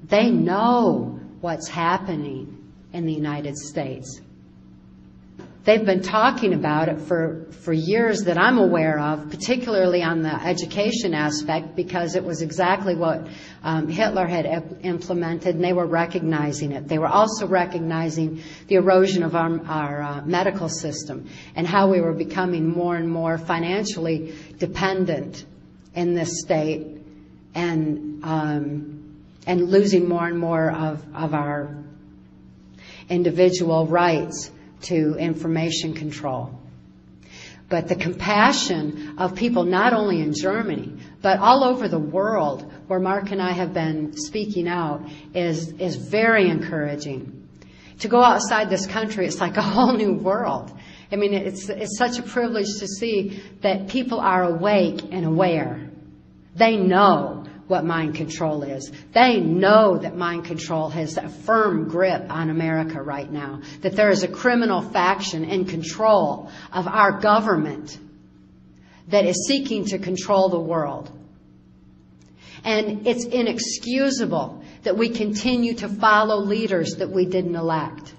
They know what's happening in the United States. They've been talking about it for years that I'm aware of, particularly on the education aspect, because it was exactly what Hitler had implemented, and they were recognizing it. They were also recognizing the erosion of our medical system and how we were becoming more and more financially dependent in this state, and losing more and more of our individual rights to information control. But the compassion of people not only in Germany, but all over the world where Mark and I have been speaking out is very encouraging. To go outside this country, it's like a whole new world. I mean, it's such a privilege to see that people are awake and aware. They know what mind control is. They know that mind control has a firm grip on America right now, that there is a criminal faction in control of our government that is seeking to control the world. And it's inexcusable that we continue to follow leaders that we didn't elect.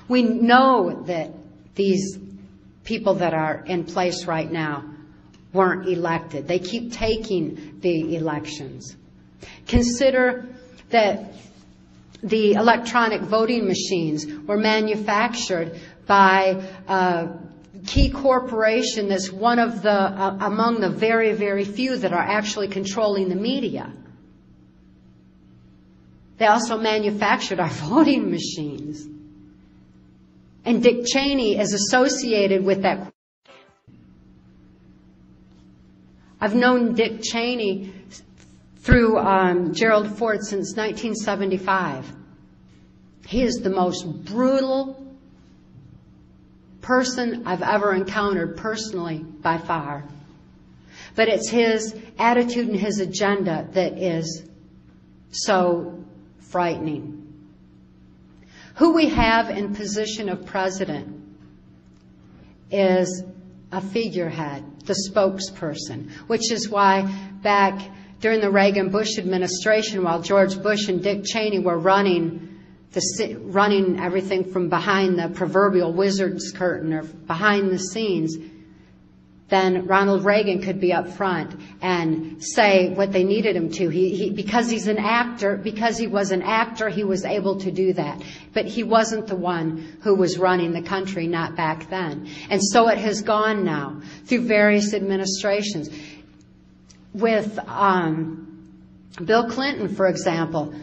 We know that these people that are in place right now weren't elected. They keep taking the elections. Consider that the electronic voting machines were manufactured by a key corporation that's one of the among the very, very few that are actually controlling the media. They also manufactured our voting machines. And Dick Cheney is associated with that. I've known Dick Cheney through Gerald Ford since 1975. He is the most brutal person I've ever encountered personally by far. But it's his attitude and his agenda that is so frightening. Who we have in position of president is a figurehead, the spokesperson, which is why back during the Reagan-Bush administration, while George Bush and Dick Cheney were running everything from behind the proverbial wizard's curtain or behind the scenes, then Ronald Reagan could be up front and say what they needed him to. Because he was an actor, he was able to do that. But he wasn't the one who was running the country, not back then. And so it has gone now through various administrations. With Bill Clinton, for example,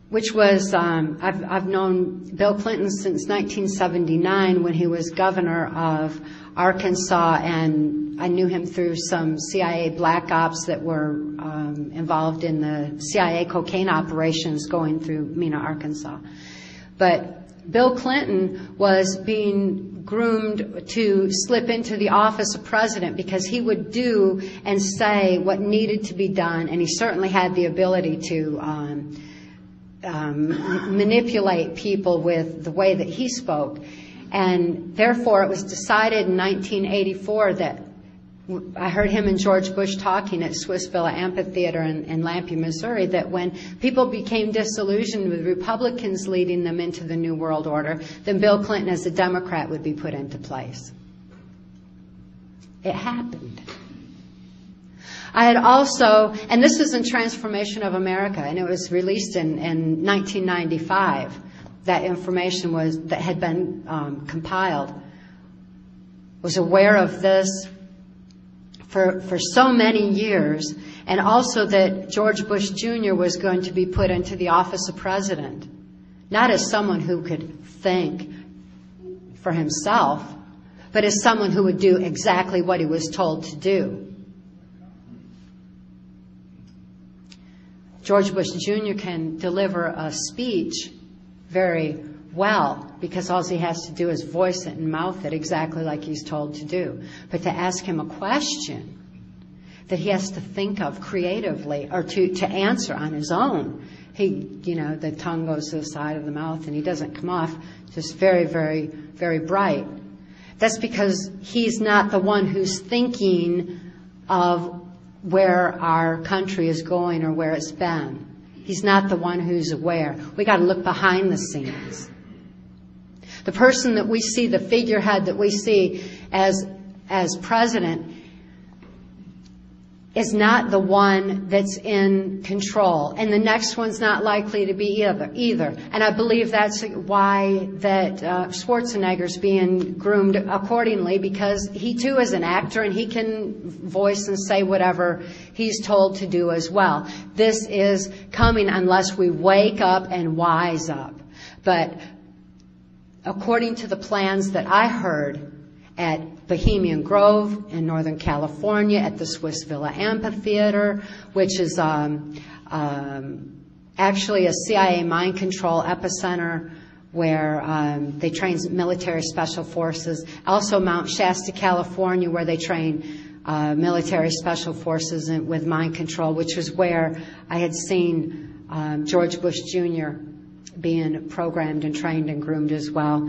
which was, I've known Bill Clinton since 1979 when he was governor of Arkansas, and I knew him through some CIA black ops that were involved in the CIA cocaine operations going through Mena, Arkansas. But Bill Clinton was being groomed to slip into the office of president because he would do and say what needed to be done, and he certainly had the ability to manipulate people with the way that he spoke. And therefore, it was decided in 1984 that I heard him and George Bush talking at Swiss Villa Amphitheater in Lampe, Missouri, that when people became disillusioned with Republicans leading them into the New World Order, then Bill Clinton as a Democrat would be put into place. It happened. I had also, and this was in Trance Formation of America, and it was released in 1995. That information that had been compiled. Was aware of this for so many years, and also that George Bush Jr. was going to be put into the office of president, not as someone who could think for himself, but as someone who would do exactly what he was told to do. George Bush Jr. can deliver a speech very well, because all he has to do is voice it and mouth it exactly like he's told to do. But to ask him a question that he has to think of creatively or to answer on his own, the tongue goes to the side of the mouth and he doesn't come off just very, very, very bright. That's because he's not the one who's thinking of where our country is going or where it's been. He's not the one who's aware. We got to look behind the scenes. The person that we see, the figurehead that we see as president, is not the one that's in control. And the next one's not likely to be either. And I believe that's why that Schwarzenegger's being groomed accordingly, because he too is an actor and he can voice and say whatever he's told to do as well. This is coming unless we wake up and wise up. But according to the plans that I heard at Bohemian Grove in Northern California, at the Swiss Villa Amphitheater, which is actually a CIA mind control epicenter where they train military special forces. Also Mount Shasta, California, where they train military special forces with mind control, which was where I had seen George Bush Jr. being programmed and trained and groomed as well.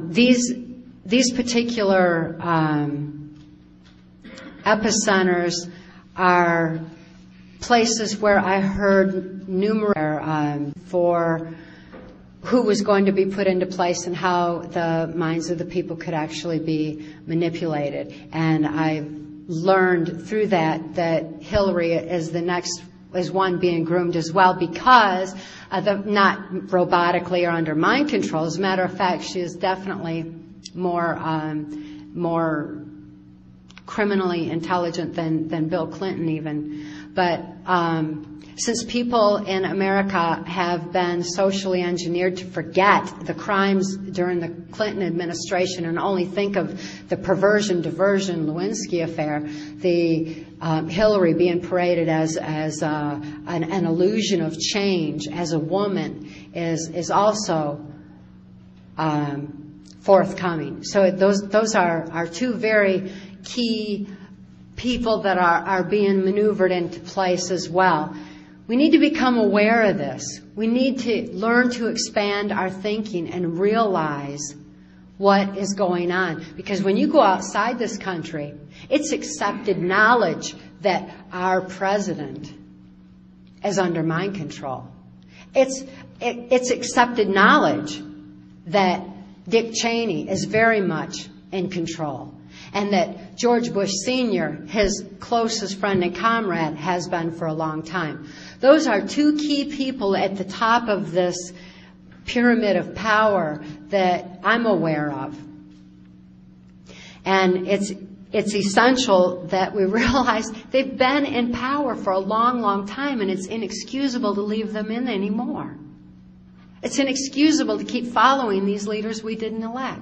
These particular epicenters are places where I heard numerous for who was going to be put into place and how the minds of the people could actually be manipulated. And I learned through that Hillary is the next is one being groomed as well, because not robotically or under mind control. As a matter of fact, she is definitely more criminally intelligent than Bill Clinton even. But since people in America have been socially engineered to forget the crimes during the Clinton administration and only think of the perversion, diversion, Lewinsky affair, the Hillary being paraded as an illusion of change as a woman is also forthcoming. So those are two very key people that are being maneuvered into place as well. We need to become aware of this. We need to learn to expand our thinking and realize what is going on. Because when you go outside this country, it's accepted knowledge that our president is under mind control. It's accepted knowledge that Dick Cheney is very much in control. And that George Bush Sr., his closest friend and comrade, has been for a long time. Those are two key people at the top of this pyramid of power that I'm aware of. And it's essential that we realize they've been in power for a long, long time, and it's inexcusable to leave them in anymore. It's inexcusable to keep following these leaders we didn't elect.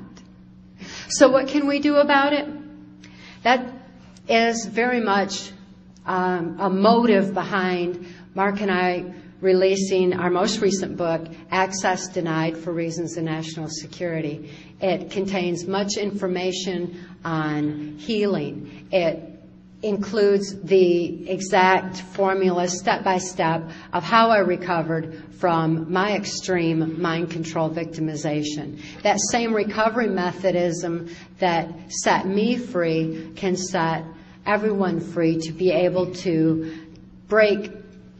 So what can we do about it? That is very much a motive behind Mark and I releasing our most recent book, Access Denied for Reasons of National Security. It contains much information on healing. It includes the exact formula, step by step, of how I recovered from my extreme mind control victimization. That same recovery methodism that set me free can set everyone free to be able to break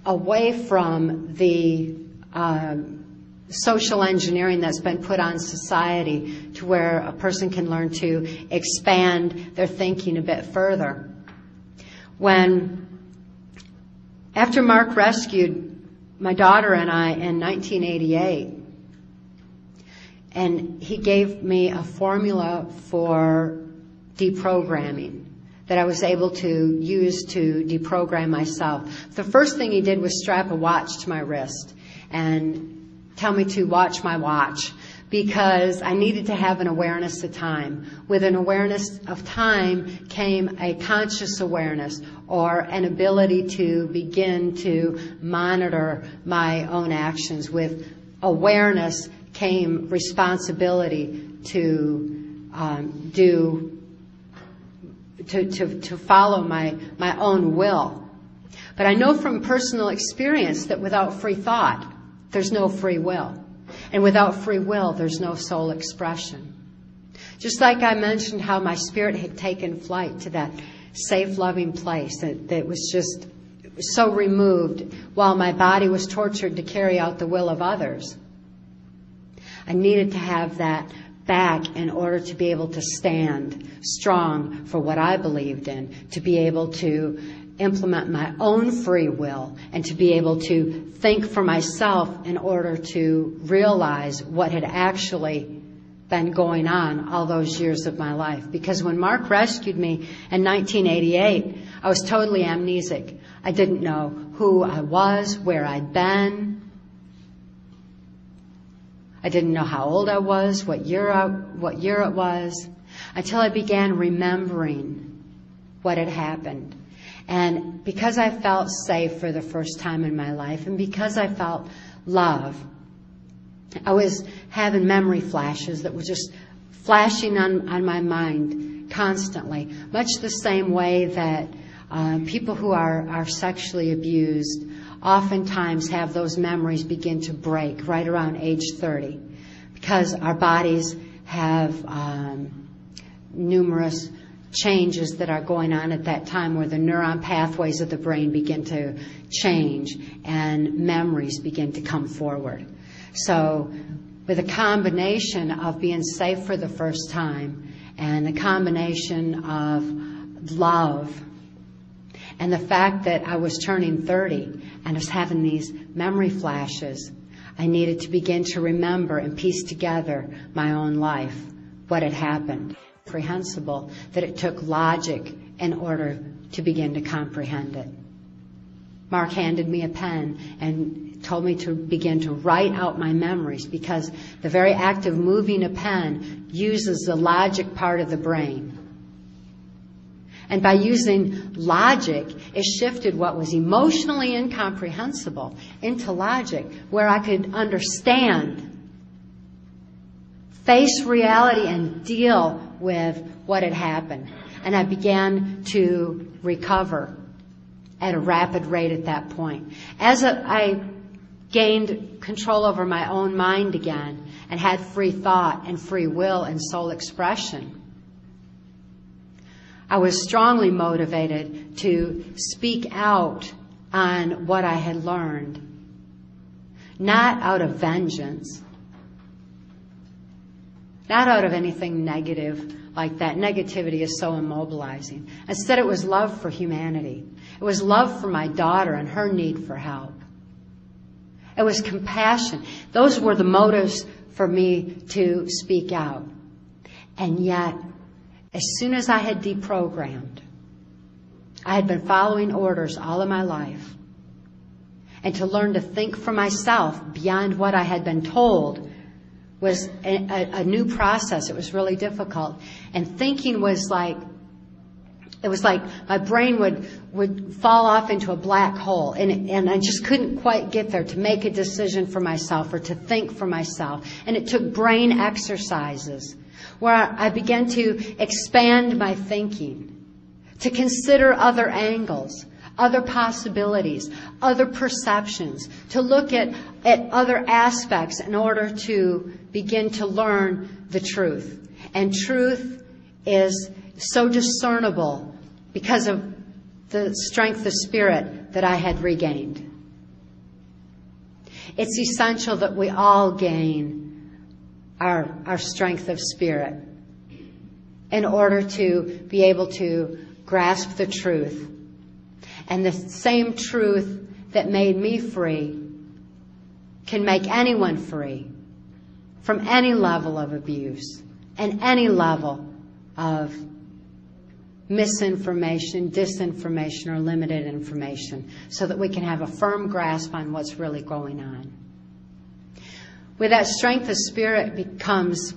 away from the social engineering that's been put on society, to where a person can learn to expand their thinking a bit further. After Mark rescued my daughter and I in 1988, and he gave me a formula for deprogramming that I was able to use to deprogram myself. The first thing he did was strap a watch to my wrist and tell me to watch my watch, because I needed to have an awareness of time. With an awareness of time came a conscious awareness, or an ability to begin to monitor my own actions. With awareness came responsibility to follow my own will. But I know from personal experience that without free thought, there's no free will. And without free will, there's no soul expression. Just like I mentioned how my spirit had taken flight to that safe, loving place that was just so removed while my body was tortured to carry out the will of others. I needed to have that back in order to be able to stand strong for what I believed in, to be able to implement my own free will, and to be able to think for myself in order to realize what had actually been going on all those years of my life. Because when Mark rescued me in 1988, I was totally amnesic. I didn't know who I was, where I'd been. I didn't know how old I was, what year it was, until I began remembering what had happened. And because I felt safe for the first time in my life, and because I felt love, I was having memory flashes that were just flashing on my mind constantly, much the same way that people who are sexually abused oftentimes have those memories begin to break right around age 30, because our bodies have numerous changes that are going on at that time where the neuron pathways of the brain begin to change and memories begin to come forward. So with a combination of being safe for the first time and a combination of love and the fact that I was turning 30 and I was having these memory flashes, I needed to begin to remember and piece together my own life, what had happened. Comprehensible that it took logic in order to begin to comprehend it. Mark handed me a pen and told me to begin to write out my memories, because the very act of moving a pen uses the logic part of the brain. And by using logic, it shifted what was emotionally incomprehensible into logic, where I could understand, face reality, and deal with what had happened. And I began to recover at a rapid rate at that point. As I gained control over my own mind again and had free thought and free will and soul expression, I was strongly motivated to speak out on what I had learned, not out of vengeance, not out of anything negative like that. Negativity is so immobilizing. Instead, it was love for humanity. It was love for my daughter and her need for help. It was compassion. Those were the motives for me to speak out. And yet, as soon as I had deprogrammed, I had been following orders all of my life. And to learn to think for myself beyond what I had been told was a new process. It was really difficult. And thinking was like, it was like my brain would fall off into a black hole. And I just couldn't quite get there to make a decision for myself or to think for myself. And it took brain exercises where I began to expand my thinking, to consider other angles, other possibilities, other perceptions, to look at other aspects in order to begin to learn the truth. And truth is so discernible because of the strength of spirit that I had regained. It's essential that we all gain our strength of spirit in order to be able to grasp the truth. And the same truth that made me free can make anyone free from any level of abuse and any level of misinformation, disinformation, or limited information, so that we can have a firm grasp on what's really going on. With that strength of spirit becomes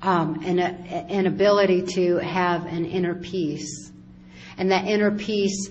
an ability to have an inner peace. And that inner peace